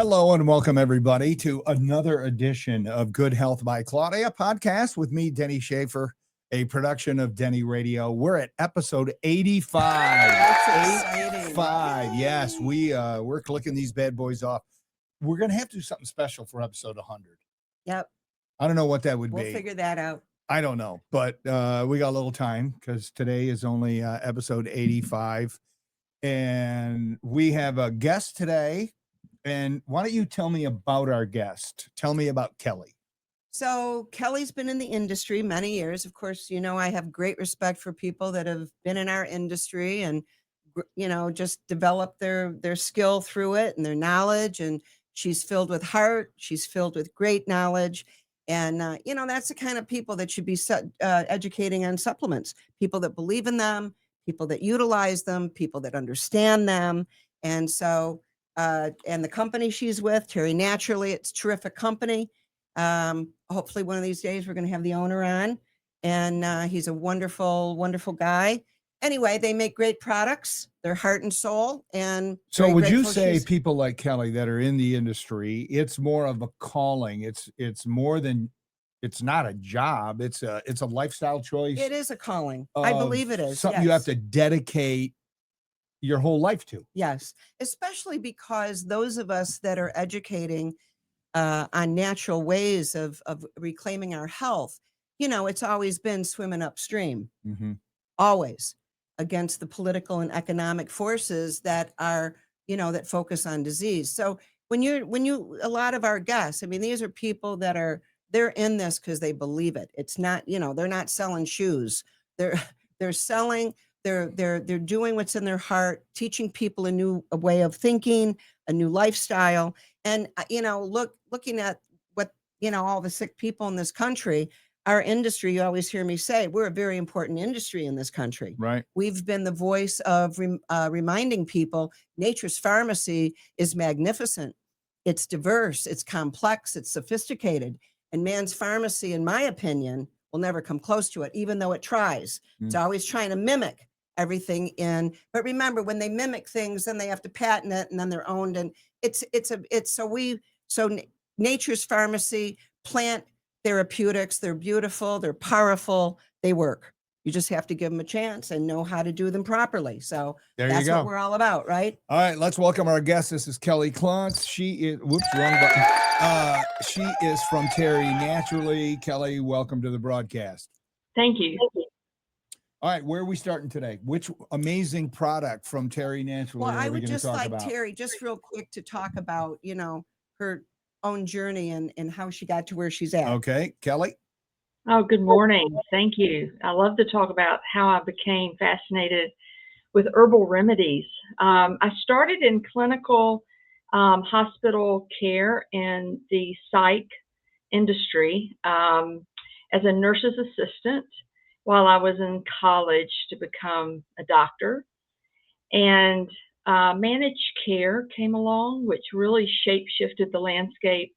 Hello and welcome everybody to another edition of Good Health by Claudia podcast with me, Denny Schaffer, a production of Denny Radio. We're at episode 85. That's 85. Yes, we're clicking these bad boys off. We're gonna have to do something special for episode 100. Yep. I don't know what that would be. We'll figure that out. I don't know, but we got a little time because today is only episode 85, and we have a guest today. And why don't you tell me about our guest? Tell me about Kelly. So Kelly's been in the industry many years. Of course, you know, I have great respect for people that have been in our industry and, you know, just developed their skill through it and their knowledge. And she's filled with heart. She's filled with great knowledge. And, you know, that's the kind of people that should be educating on supplements, people that believe in them, people that utilize them, people that understand them. And so, and the company she's with, Terry Naturally, it's a terrific company. Hopefully one of these days we're going to have the owner on, and he's a wonderful, wonderful guy. Anyway, they make great products, their heart and soul. And so would you say people like Kelly that are in the industry, it's more of a calling. It's more than, it's not a job. It's a lifestyle choice. It is a calling. I believe it is. Something you have to dedicate your whole life to. Yes, especially because those of us that are educating on natural ways of reclaiming our health, you know, it's always been swimming upstream, always, against the political and economic forces that are, you know, that focus on disease. So when a lot of our guests, I mean, these are people that they're in this because they believe it. It's not, you know, they're not selling shoes. They're selling. They're doing what's in their heart, teaching people a way of thinking, a new lifestyle. And, you know, looking at what, you know, all the sick people in this country, our industry, you always hear me say, we're a very important industry in this country. Right. We've been the voice of reminding people nature's pharmacy is magnificent. It's diverse, it's complex, it's sophisticated. And man's pharmacy, in my opinion, will never come close to it, even though it tries. It's always trying to mimic everything but remember, when they mimic things, then they have to patent it and then they're owned. And so nature's pharmacy, plant therapeutics, they're beautiful, they're powerful, they work. You just have to give them a chance and know how to do them properly. So that's what we're all about, right? All right, let's welcome our guest. This is Kelly Klontz. She is, wrong button. She is from Terry Naturally. Kelly, welcome to the broadcast. Thank you. All right, where are we starting today? Which amazing product from Terry Naturally? Well, I would just like Terry, just real quick, to talk about, you know, her own journey and how she got to where she's at. Okay, Kelly. Oh, good morning. Thank you. I love to talk about how I became fascinated with herbal remedies. I started in clinical hospital care in the psych industry as a nurse's assistant while I was in college to become a doctor. And managed care came along, which really shape-shifted the landscape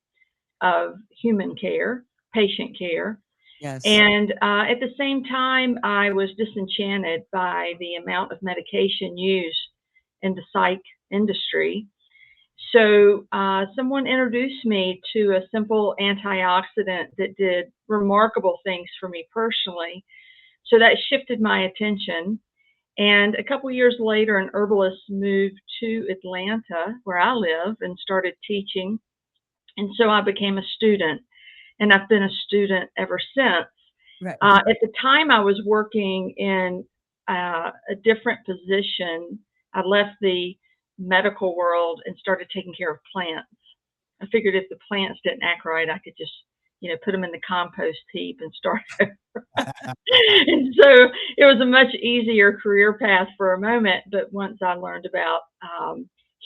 of human care, patient care. Yes. And at the same time, I was disenchanted by the amount of medication used in the psych industry. So someone introduced me to a simple antioxidant that did remarkable things for me personally. So that shifted my attention. And a couple years later, an herbalist moved to Atlanta, where I live, and started teaching. And so I became a student, and I've been a student ever since. Right. At the time, I was working in a different position. I left the medical world and started taking care of plants. I figured if the plants didn't act right, I could just, you know, put them in the compost heap and start over. And so it was a much easier career path for a moment. But once I learned about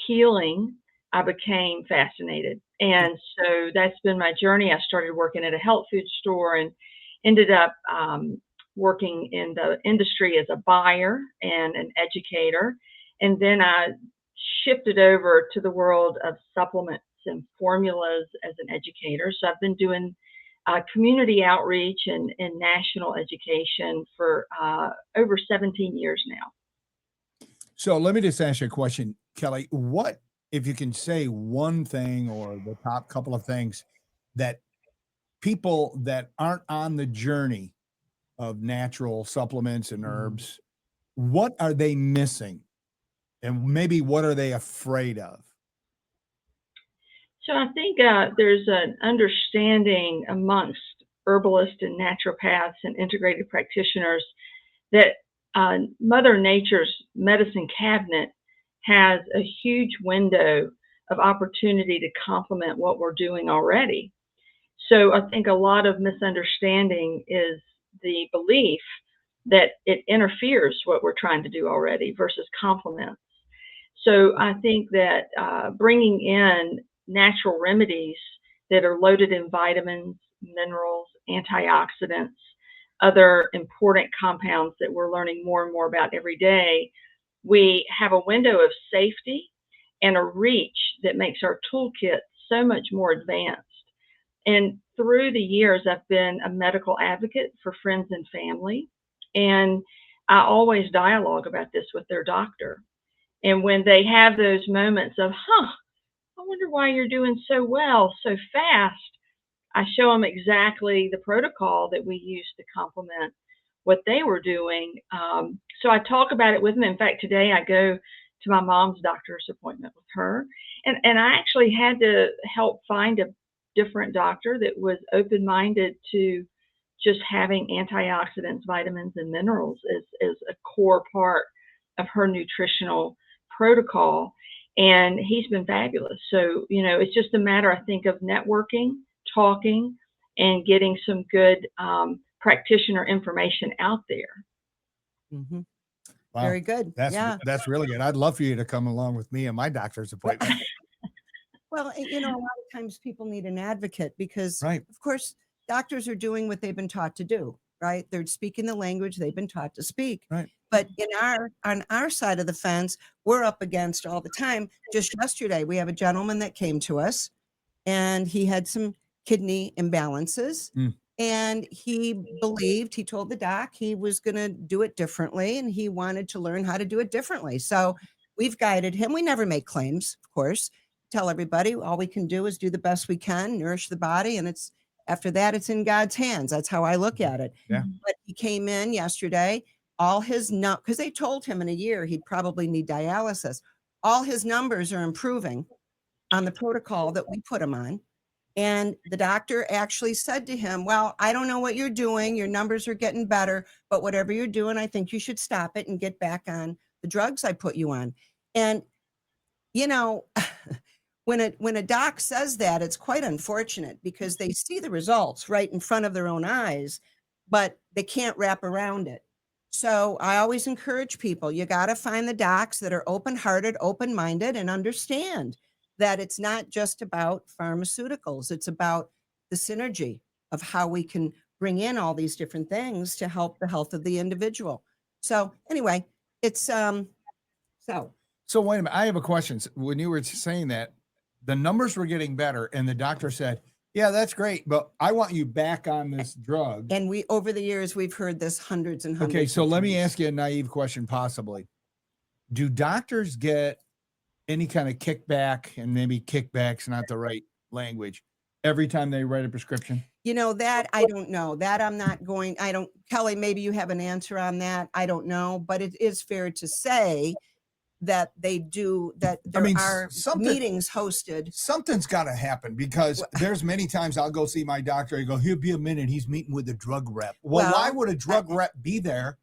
healing, I became fascinated. And so that's been my journey. I started working at a health food store and ended up working in the industry as a buyer and an educator. And then I shifted over to the world of supplements and formulas as an educator. So I've been doing community outreach and national education for over 17 years now. So let me just ask you a question, Kelly. What if you can say one thing or the top couple of things that people that aren't on the journey of natural supplements and herbs, what are they missing? And maybe what are they afraid of? So I think there's an understanding amongst herbalists and naturopaths and integrated practitioners that Mother Nature's medicine cabinet has a huge window of opportunity to complement what we're doing already. So I think a lot of misunderstanding is the belief that it interferes what we're trying to do already versus complements. So I think that bringing in natural remedies that are loaded in vitamins, minerals, antioxidants, other important compounds that we're learning more and more about every day, we have a window of safety and a reach that makes our toolkit so much more advanced. And through the years, I've been a medical advocate for friends and family. And I always dialogue about this with their doctor. And when they have those moments of, I wonder why you're doing so well so fast, I show them exactly the protocol that we use to complement what they were doing. So I talk about it with them. In fact, today I go to my mom's doctor's appointment with her. And I actually had to help find a different doctor that was open-minded to just having antioxidants, vitamins, and minerals as a core part of her nutritional protocol. And he's been fabulous. So, it's just a matter, I think, of networking, talking, and getting some good practitioner information out there. Mm-hmm. Wow. Very good. That's really good. I'd love for you to come along with me and my doctor's appointment. Well, a lot of times people need an advocate because, Right. of course, doctors are doing what they've been taught to do, right? They're speaking the language they've been taught to speak. Right. But on our side of the fence, we're up against all the time. Just yesterday, we have a gentleman that came to us, and he had some kidney imbalances. And he told the doc he was going to do it differently, and he wanted to learn how to do it differently. So we've guided him. We never make claims, of course. Tell everybody all we can do is do the best we can, nourish the body, and after that, it's in God's hands. That's how I look at it. Yeah. But he came in yesterday, all his because they told him in a year he'd probably need dialysis. All his numbers are improving on the protocol that we put him on. And the doctor actually said to him, well, I don't know what you're doing. Your numbers are getting better, but whatever you're doing, I think you should stop it and get back on the drugs I put you on. And, when a doc says that, it's quite unfortunate because they see the results right in front of their own eyes, but they can't wrap around it. So I always encourage people, you got to find the docs that are open-hearted, open-minded, and understand that it's not just about pharmaceuticals. It's about the synergy of how we can bring in all these different things to help the health of the individual. So anyway, it's So wait a minute. I have a question. When you were saying that, the numbers were getting better, and the doctor said, yeah, that's great, but I want you back on this drug. And over the years, we've heard this hundreds and hundreds. Okay, so let me times. ask you a naive question, possibly. Do doctors get any kind of kickback, and maybe kickback's not the right language, every time they write a prescription? That I don't know. That I'm not going, Kelly, maybe you have an answer on that. I don't know, but it is fair to say that they do, that there are meetings hosted. Something's got to happen, because there's many times I'll go see my doctor. I go, he'll be a minute. He's meeting with a drug rep. Well, why would a drug rep be there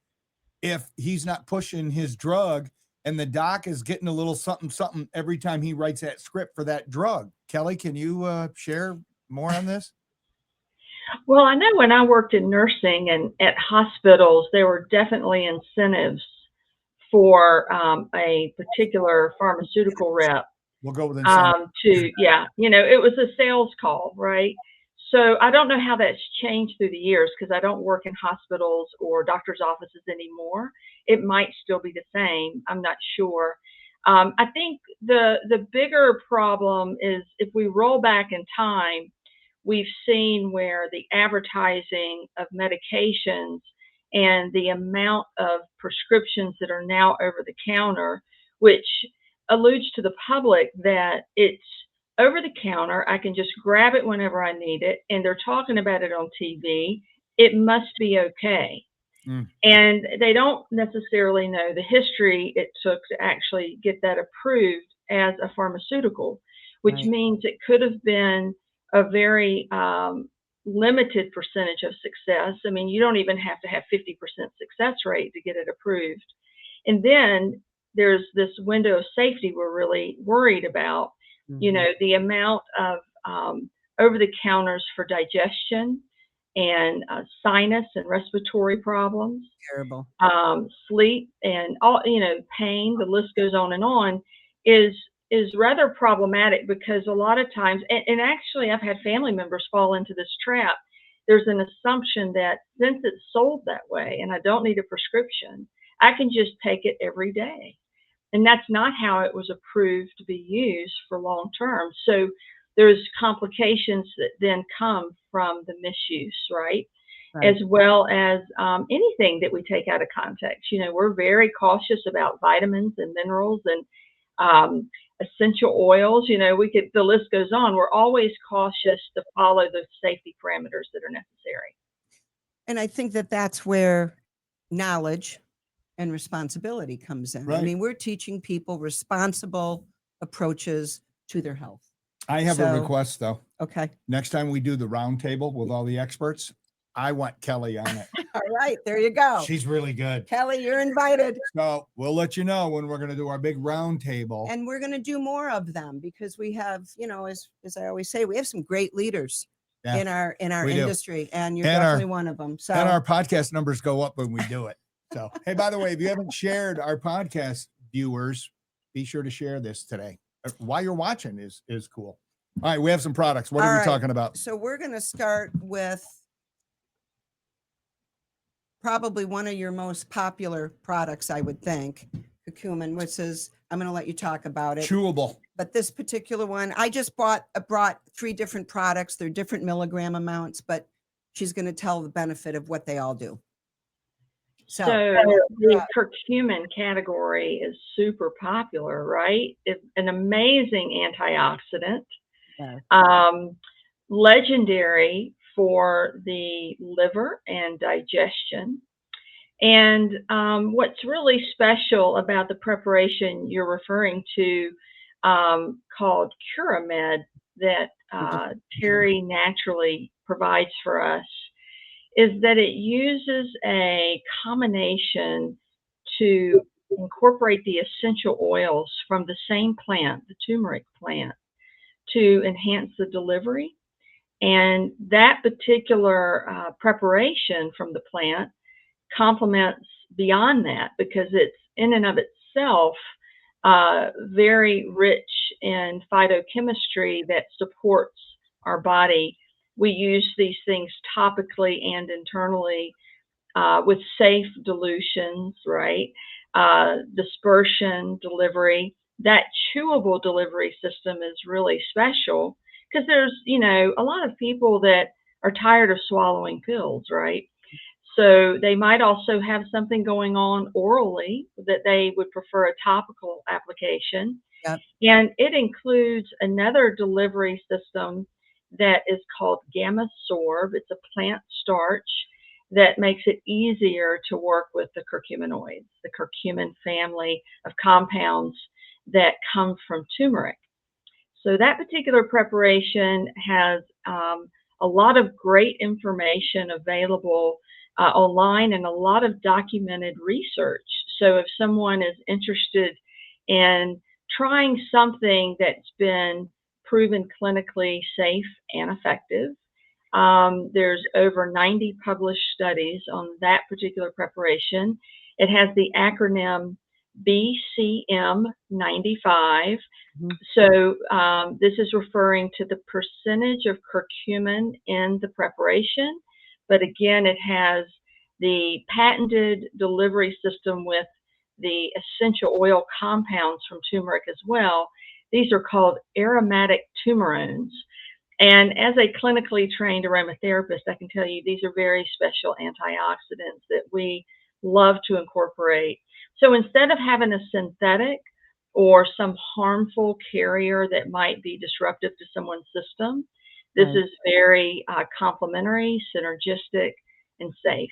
if he's not pushing his drug, and the doc is getting a little something every time he writes that script for that drug? Kelly, can you share more on this? Well, I know when I worked in nursing and at hospitals, there were definitely incentives for a particular pharmaceutical rep. We'll go with it was a sales call, right? So I don't know how that's changed through the years, because I don't work in hospitals or doctors' offices anymore. It might still be the same. I'm not sure. I think the bigger problem is, if we roll back in time, we've seen where the advertising of medications and the amount of prescriptions that are now over the counter, which alludes to the public that it's over the counter. I can just grab it whenever I need it, and they're talking about it on TV. It must be okay. Mm. And they don't necessarily know the history it took to actually get that approved as a pharmaceutical, which Right. means it could have been a very limited percentage of success. I mean, you don't even have to have 50% success rate to get it approved. And then there's this window of safety we're really worried about. You know, the amount of over the counters for digestion and sinus and respiratory problems, Terrible. sleep, and all, you know, pain, the list goes on, is rather problematic, because a lot of times, and actually I've had family members fall into this trap. There's an assumption that since it's sold that way and I don't need a prescription, I can just take it every day. And that's not how it was approved to be used for long term. So there's complications that then come from the misuse, right? Right. As well as anything that we take out of context. You know, we're very cautious about vitamins and minerals and essential oils. You know, the list goes on. We're always cautious to follow the safety parameters that are necessary. And I think that that's where knowledge and responsibility comes in. I Right. mean, we're teaching people responsible approaches to their health. I have a So- request though. Okay. Next time we do the round table with all the experts, I want Kelly on it. All right. There you go. She's really good. Kelly, you're invited. So we'll let you know when we're going to do our big round table. And we're going to do more of them because we have, you know, as I always say, we have some great leaders Yeah, in our we do. industry, and you're And our- definitely one of them. So And our podcast numbers go up when we do it. So, hey, by the way, if you haven't shared, our podcast viewers, be sure to share this today. While you're watching is cool. All right, we have some products. What All are we right. talking about? So we're going to start with probably one of your most popular products, I would think, curcumin, which is, I'm going to let you talk about it. Chewable. But this particular one, I just brought 3 different products. They're different milligram amounts, but she's going to tell the benefit of what they all do. So the curcumin category is super popular, right? It's an amazing antioxidant, legendary for the liver and digestion. And what's really special about the preparation you're referring to, called Curamed, that Terry Naturally provides for us, is that it uses a combination to incorporate the essential oils from the same plant, the turmeric plant, to enhance the delivery. And that particular preparation from the plant complements beyond that, because it's in and of itself very rich in phytochemistry that supports our body. We use these things topically and internally with safe dilutions, right? Dispersion, delivery. That chewable delivery system is really special, because there's, you know, a lot of people that are tired of swallowing pills, right? So they might also have something going on orally that they would prefer a topical application. Yep. And it includes another delivery system that is called Gamma Sorb. It's a plant starch that makes it easier to work with the curcuminoids, the curcumin family of compounds that come from turmeric. So that particular preparation has a lot of great information available online, and a lot of documented research. So if someone is interested in trying something that's been proven clinically safe and effective, there's over 90 published studies on that particular preparation. It has the acronym BCM95. So this is referring to the percentage of curcumin in the preparation. But again, it has the patented delivery system with the essential oil compounds from turmeric as well. These are called aromatic turmerones. And as a clinically trained aromatherapist, I can tell you these are very special antioxidants that we love to incorporate. So instead of having a synthetic or some harmful carrier that might be disruptive to someone's system. This is very complementary, synergistic, and safe.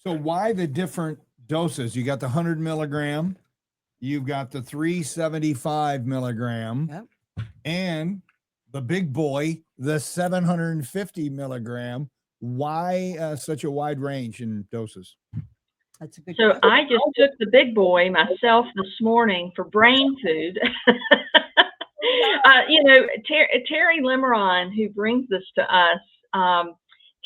So why the different doses? You got the 100 milligram, you've got the 375 milligram, and the big boy, the 750 milligram. Why such a wide range in doses? That's a good So question. I just took the big boy myself this morning for brain food. Terry Lemeron, who brings this to us,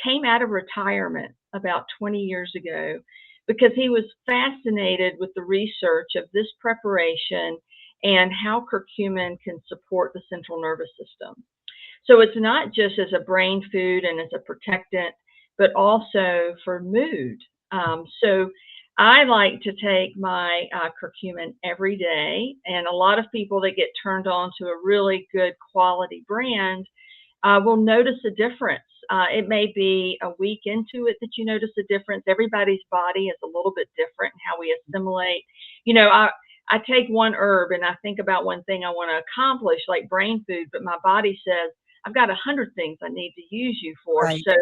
came out of retirement about 20 years ago because he was fascinated with the research of this preparation and how curcumin can support the central nervous system. So it's not just as a brain food and as a protectant, but also for mood. So I like to take my curcumin every day, and a lot of people that get turned on to a really good quality brand will notice a difference. It may be a week into it that you notice a difference. Everybody's body is a little bit different in how we assimilate. I take one herb and I think about one thing I want to accomplish, like brain food, but my body says, I've got 100 things I need to use you for. Right. So,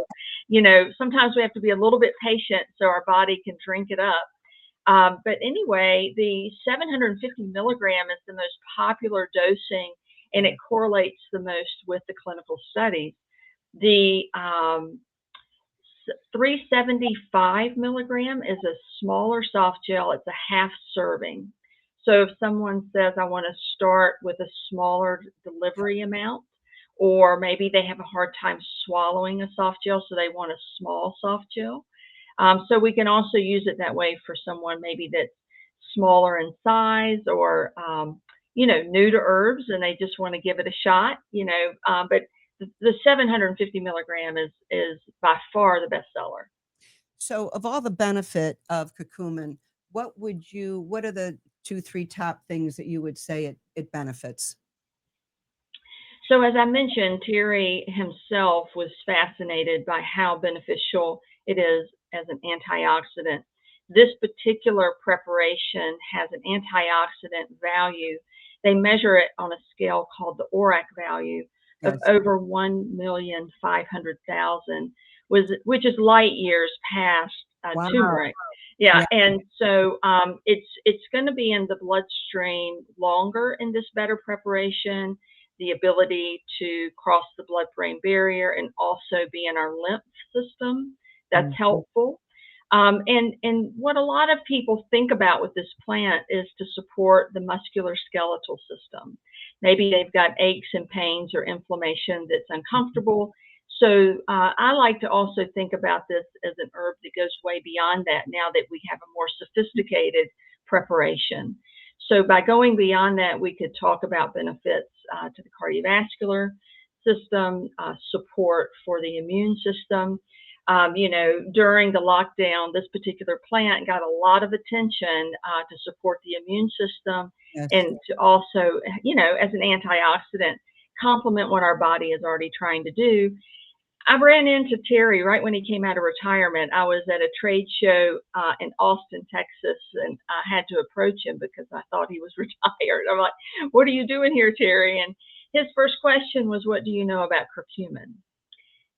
sometimes we have to be a little bit patient so our body can drink it up. But anyway, the 750 milligram is the most popular dosing, and it correlates the most with the clinical studies. The 375 milligram is a smaller soft gel. It's a half serving. So if someone says, I want to start with a smaller delivery amount, or maybe they have a hard time swallowing a soft gel, so they want a small soft gel. So we can also use it that way for someone maybe that's smaller in size, or new to herbs and they just want to give it a shot. But the 750 milligram is by far the best seller. So of all the benefit of curcumin, what are the 2-3 top things that you would say it benefits? So as I mentioned, Terry himself was fascinated by how beneficial it is as an antioxidant. This particular preparation has an antioxidant value. They measure it on a scale called the ORAC value of over 1,500,000, which is light years past turmeric. Yeah, and so it's going to be in the bloodstream longer in this better preparation. The ability to cross the blood-brain barrier and also be in our lymph system. That's helpful. And what a lot of people think about with this plant is to support the musculoskeletal system. Maybe they've got aches and pains or inflammation that's uncomfortable. So I like to also think about this as an herb that goes way beyond that now that we have a more sophisticated preparation. So by going beyond that, we could talk about benefits to the cardiovascular system, support for the immune system. During the lockdown, this particular plant got a lot of attention to support the immune system and to also, as an antioxidant, complement what our body is already trying to do. I ran into Terry right when he came out of retirement. I was at a trade show in Austin, Texas, and I had to approach him because I thought he was retired. I'm like, what are you doing here, Terry? And his first question was, what do you know about curcumin?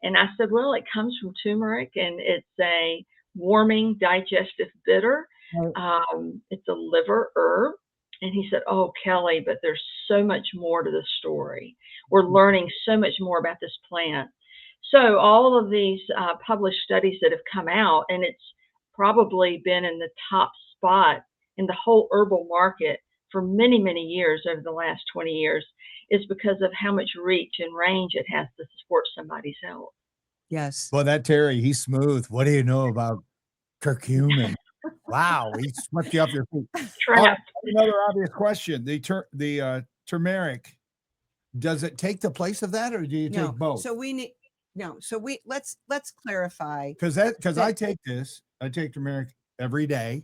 And I said, well, it comes from turmeric, and it's a warming digestive bitter. It's a liver herb. And he said, oh, Kelly, but there's so much more to the story. We're learning so much more about this plant. So all of these published studies that have come out, and it's probably been in the top spot in the whole herbal market for many, many years over the last 20 years, is because of how much reach and range it has to support somebody's health. Yes. Well, that Terry, he's smooth. What do you know about curcumin? Wow, he swept you off your feet. Another obvious question: the turmeric, does it take the place of that, or do you take both? So we need let's clarify, because I take turmeric every day.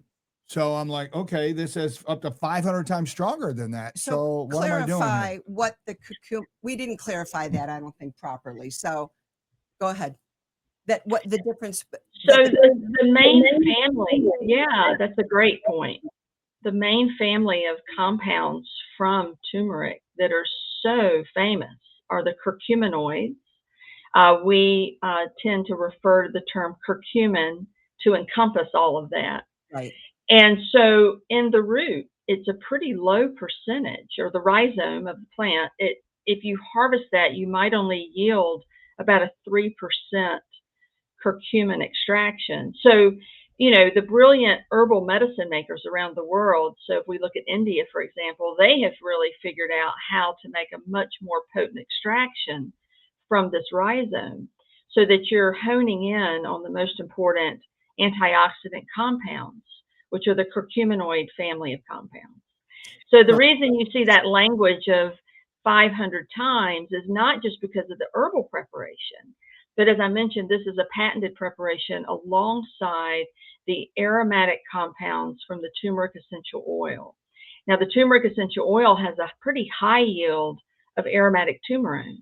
So I'm like, okay, this is up to 500 times stronger than that. So what am I doing here? What the curcumin, we didn't clarify that, I don't think, properly. So go ahead. What the difference? So the main family, yeah, that's a great point. the main family of compounds from turmeric that are so famous are the curcuminoids. We tend to refer to the term curcumin to encompass all of that. Right. And so in the root, it's a pretty low percentage, or the rhizome of the plant. If you harvest that, you might only yield about a 3% curcumin extraction. So, the brilliant herbal medicine makers around the world, so if we look at India, for example, they have really figured out how to make a much more potent extraction from this rhizome so that you're honing in on the most important antioxidant compounds, which are the curcuminoid family of compounds. So the reason you see that language of 500 times is not just because of the herbal preparation, but as I mentioned, this is a patented preparation alongside the aromatic compounds from the turmeric essential oil. Now, the turmeric essential oil has a pretty high yield of aromatic turmerones.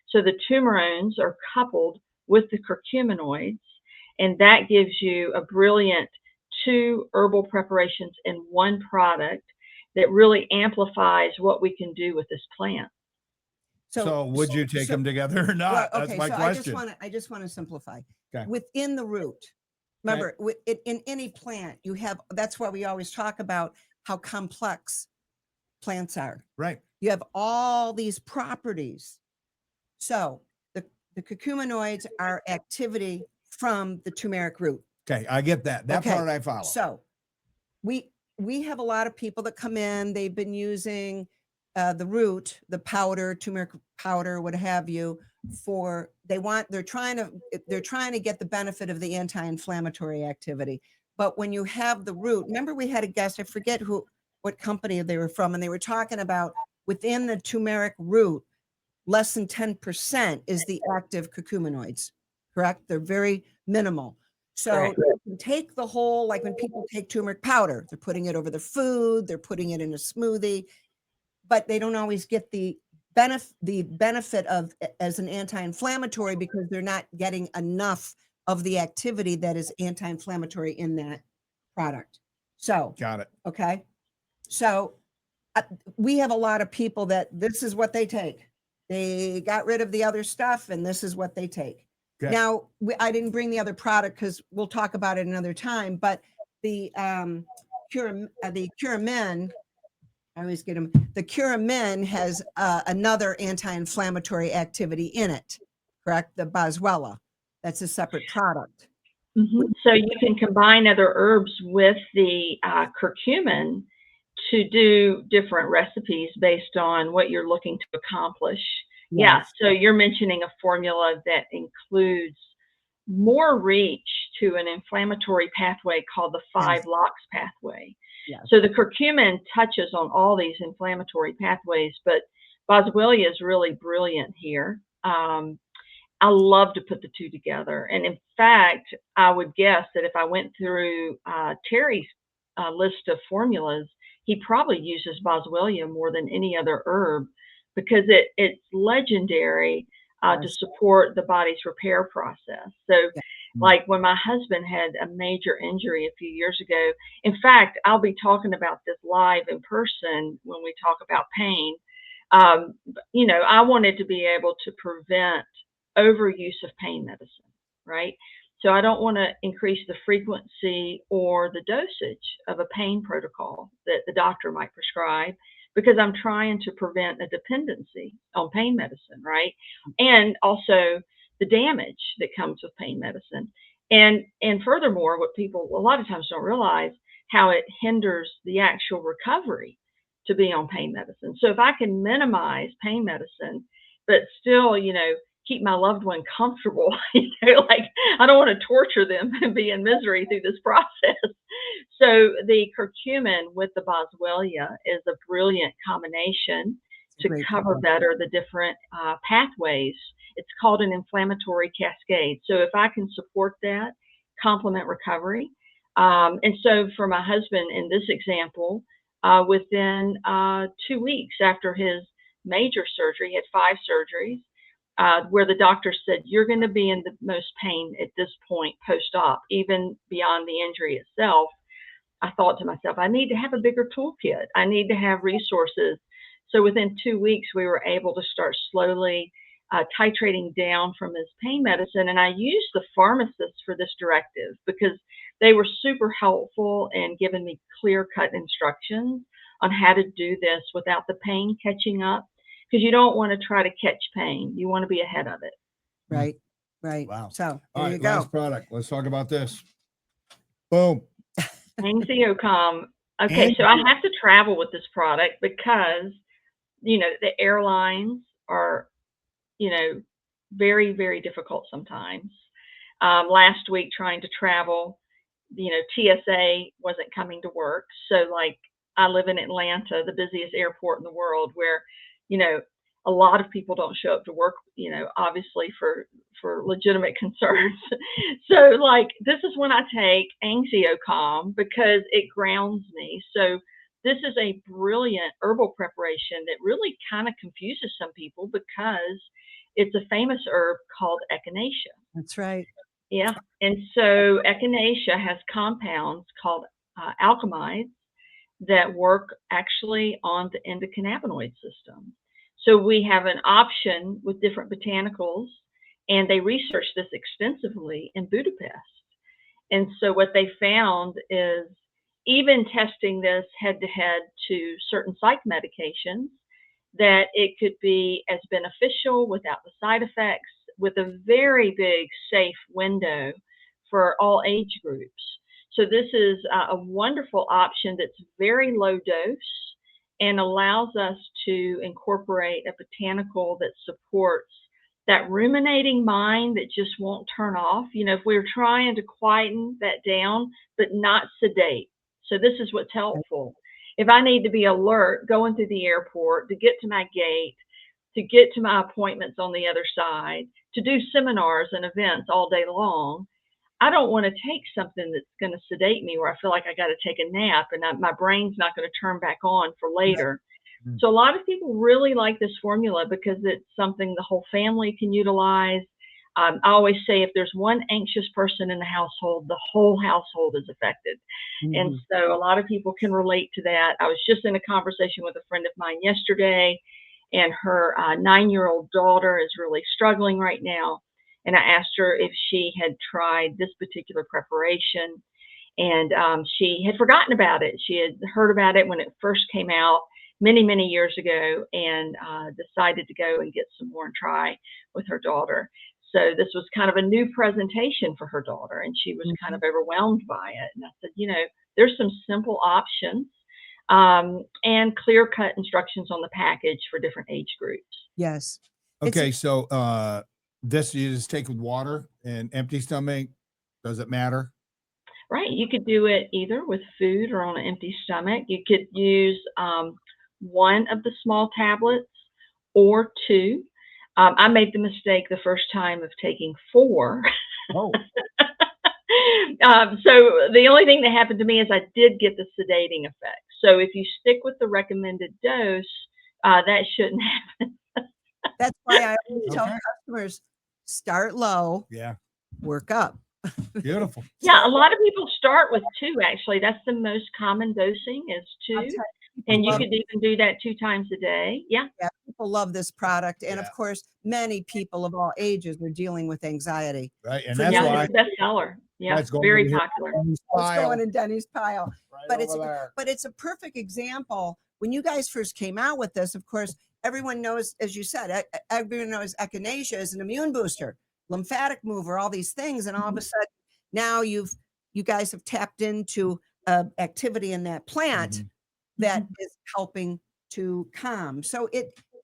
So the turmerones are coupled with the curcuminoids, and that gives you a brilliant 2 herbal preparations in one product that really amplifies what we can do with this plant. So would you take them together or not? Well, That's okay, my so question. I just want to simplify. Okay. Within the root, remember, in any plant, you have, that's why we always talk about how complex plants are. Right. You have all these properties. So the curcuminoids are activity from the turmeric root. Okay, I get that. That part I follow. So we have a lot of people that come in, they've been using the root, the powder, turmeric powder, what have you, they're trying to get the benefit of the anti-inflammatory activity. But when you have the root, remember we had a guest, I forget what company they were from, and they were talking about within the turmeric root, less than 10% is the active curcuminoids, correct? They're very minimal. So you can take the whole, like when people take turmeric powder, they're putting it over their food, they're putting it in a smoothie, but they don't always get the benefit of as an anti-inflammatory because they're not getting enough of the activity that is anti-inflammatory in that product. So, got it. Okay. So we have a lot of people that this is what they take. They got rid of the other stuff and this is what they take. Okay. Now, I didn't bring the other product because we'll talk about it another time, but the curcumin, I always get them. The curcumin has another anti-inflammatory activity in it, correct? The boswellia. That's a separate product. Mm-hmm. So you can combine other herbs with the curcumin to do different recipes based on what you're looking to accomplish. Yes. Yeah, so you're mentioning a formula that includes more reach to an inflammatory pathway called the 5-LOX pathway. Yes. So the curcumin touches on all these inflammatory pathways, but boswellia is really brilliant here. I love to put the two together. And in fact, I would guess that if I went through Terry's list of formulas, he probably uses boswellia more than any other herb because it's legendary to support the body's repair process. So like when my husband had a major injury a few years ago, in fact, I'll be talking about this live in person when we talk about pain. I wanted to be able to prevent overuse of pain medicine, right? So I don't want to increase the frequency or the dosage of a pain protocol that the doctor might prescribe because I'm trying to prevent a dependency on pain medicine, right? And also the damage that comes with pain medicine. And furthermore, what people a lot of times don't realize how it hinders the actual recovery to be on pain medicine. So if I can minimize pain medicine, but still, keep my loved one comfortable, like I don't want to torture them and be in misery through this process. So the curcumin with the boswellia is a brilliant combination to cover better the different pathways. It's called an inflammatory cascade. So if I can support that, complement recovery. And so for my husband in this example, within 2 weeks after his major surgery, he had 5 surgeries, where the doctor said, you're going to be in the most pain at this point post-op, even beyond the injury itself. I thought to myself, I need to have a bigger toolkit. I need to have resources. So within 2 weeks, we were able to start slowly titrating down from his pain medicine. And I used the pharmacist for this directive because they were super helpful in giving me clear-cut instructions on how to do this without the pain catching up, because you don't want to try to catch pain. You want to be ahead of it. Right. Right. Wow. So All there you right, go. last product. Let's talk about this. Boom. Angsiocom. Okay, so I have to travel with this product because, the airlines are, very, very difficult sometimes. Last week trying to travel, TSA wasn't coming to work. So like I live in Atlanta, the busiest airport in the world, where, a lot of people don't show up to work, obviously for legitimate concerns. So like this is when I take Angsiocom because it grounds me. So this is a brilliant herbal preparation that really kind of confuses some people because it's a famous herb called echinacea. That's right. Yeah. And so echinacea has compounds called alchemides that work actually on the endocannabinoid system. So we have an option with different botanicals, and they researched this extensively in Budapest. And so what they found is even testing this head to head to certain psych medications, that it could be as beneficial without the side effects, with a very big safe window for all age groups. So this is a wonderful option that's very low dose and allows us to incorporate a botanical that supports that ruminating mind that just won't turn off. If we're trying to quieten that down, but not sedate. So this is what's helpful. If I need to be alert going through the airport, to get to my gate, to get to my appointments on the other side, to do seminars and events all day long, I don't want to take something that's going to sedate me where I feel like I got to take a nap and my brain's not going to turn back on for later. Mm. So a lot of people really like this formula because it's something the whole family can utilize. I always say if there's one anxious person in the household, the whole household is affected. And so a lot of people can relate to that. I was just in a conversation with a friend of mine yesterday, and her 9-year-old daughter is really struggling right now. And I asked her if she had tried this particular preparation, and she had forgotten about it. She had heard about it when it first came out many, many years ago, and decided to go and get some more and try with her daughter. So this was kind of a new presentation for her daughter, and she was kind of overwhelmed by it. And I said, there's some simple options and clear-cut instructions on the package for different age groups. Yes. Okay, so this you just take with water and empty stomach. Does it matter? Right. You could do it either with food or on an empty stomach. You could use one of the small tablets or two. I made the mistake the first time of taking 4. Oh. So the only thing that happened to me is I did get the sedating effect. So if you stick with the recommended dose, that shouldn't happen. That's why I always tell customers, start low, Yeah. work up. Beautiful. Yeah, a lot of people start with 2, actually. That's the most common dosing is 2. And you could even do that 2 times a day. Yeah. Yeah, people love this product. And Yeah. of course, many people of all ages are dealing with anxiety. Right. And For that's young- why it's a bestseller. Yeah, that's going very over here. popular. It's going in Denny's pile. Right But over it's a perfect example. When you guys first came out with this, of course, everyone knows, as you said, everyone knows echinacea is an immune booster, lymphatic mover, all these things. And all of a sudden, now you guys have tapped into activity in that plant that is helping to calm. So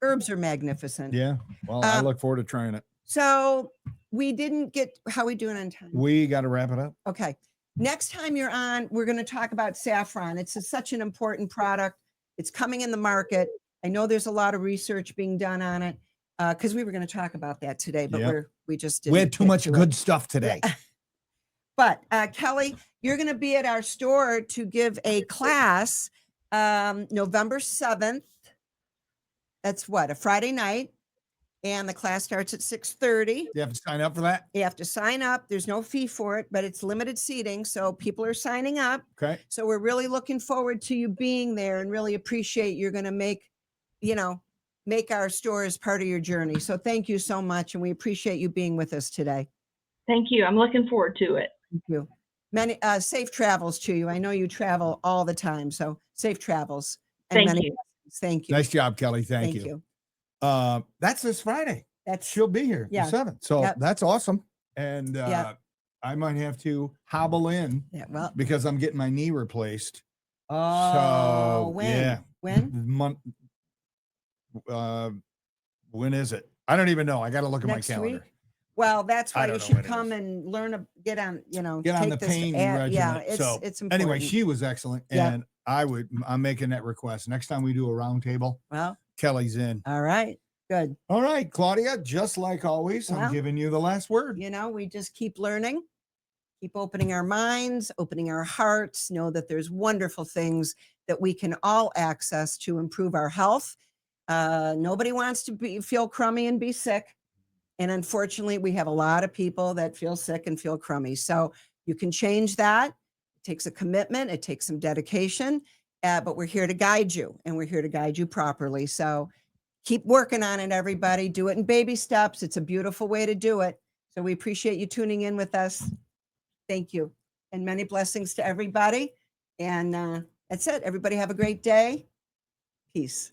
herbs are magnificent. Yeah. Well, I look forward to trying it. So we didn't get, how are we doing on time? We got to wrap it up. Okay. Next time you're on, we're going to talk about saffron. It's such an important product. It's coming in the market. I know there's a lot of research being done on it because we were going to talk about that today, but Yep. we just didn't. We had too get much to it. good stuff today. But Kelly, you're going to be at our store to give a class November 7th. That's what, a Friday night. And the class starts at 6:30. You have to sign up for that? You have to sign up. There's no fee for it, but it's limited seating. So people are signing up. Okay. So we're really looking forward to you being there and really appreciate you're going to make our store as part of your journey. So thank you so much. And we appreciate you being with us today. Thank you. I'm looking forward to it. Thank you. Many safe travels to you. I know you travel all the time. So safe travels. And Thank many you. blessings. Thank you. Nice job, Kelly. Thank you. That's this Friday. She'll be here yeah. the 7th. So Yep. that's awesome. And Yep. I might have to hobble in because I'm getting my knee replaced. Oh, So, when? yeah. When? When is it? I don't even know. I got to look at Next my calendar. week? Well, that's I why don't you know should when it come is. and learn, get on the this pain regimen. Yeah, it's important. Anyway, she was excellent. Yep. And I'm making that request. Next time we do a round table, Well, Kelly's in. all right. Good. All right, Claudia, just like always, I'm Well, giving you the last word. We just keep learning, keep opening our minds, opening our hearts, know that there's wonderful things that we can all access to improve our health. Nobody wants to feel crummy and be sick. And unfortunately, we have a lot of people that feel sick and feel crummy. So you can change that. It takes a commitment. It takes some dedication, but we're here to guide you, and we're here to guide you properly. So keep working on it, everybody. Do it in baby steps. It's a beautiful way to do it. So we appreciate you tuning in with us. Thank you. And many blessings to everybody. And that's it. Everybody have a great day. Peace.